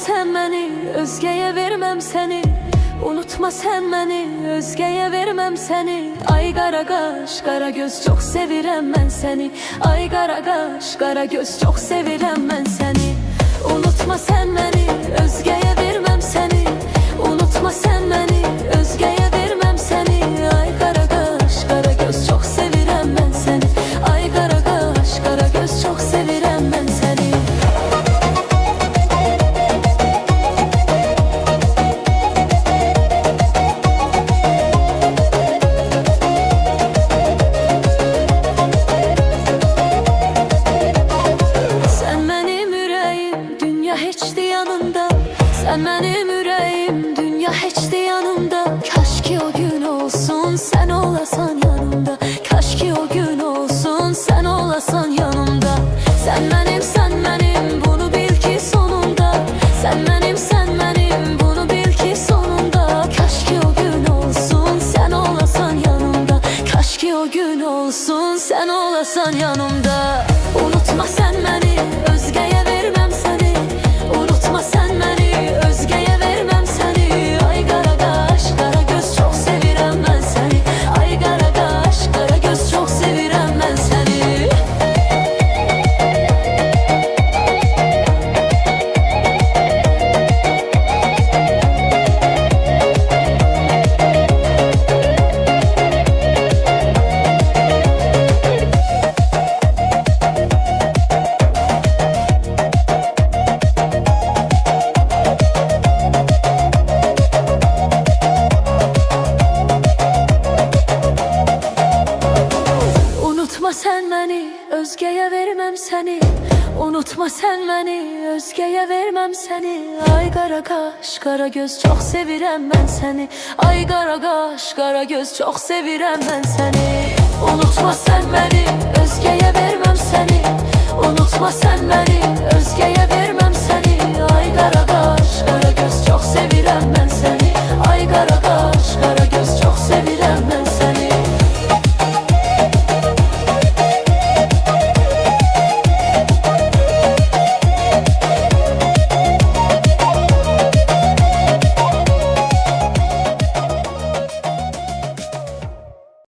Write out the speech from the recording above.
sen beni, özgeye vermem seni. Unutma sen beni, özgeye vermem seni. Ay qara qaş, qara göz, çok sevirəm mən səni. Ay qara qaş, qara göz, çok sevirəm mən səni. Unutma sen beni, özgeye vermem seni. Unutma sen beni, özgeye vermem seni. Ay qara qaş, qara göz, çok sevirəm mən səni. Ay qara qaş, qara göz, çok sevirəm mən səni. Sen benim yüreğim, dünya hiçti yanımda. Sen benim yüreğim, dünya hiçti yanımda. Kaş ki o gün olsun, sen olasan yanımda. Kaş ki o gün olsun, sen olasan yanımda. Sen benim, bunu bil ki sonunda. Sen benim, bunu bil ki sonunda. Kaş ki o gün olsun, sen olasan yanımda. Kaş ki o gün olsun, sen olasan yanımda. Unutma sen beni, özgeye vermem seni. Unutma sen beni, özgeye vermem seni. Ay qara qaş, qara göz, çok sevirəm mən səni. Ay qara qaş, qara göz, çok sevirəm mən səni. Unutma sen beni, özgeye vermem seni. Unutma sen beni, özgeye vermem seni. Ay qara qaş, qara göz, çok sevirəm mən səni. Ay qara qaş, qara göz, çok sevirəm mən səni. Unutma sen beni, özgeye vermem seni. Unutma sen beni, özgeye vermem seni.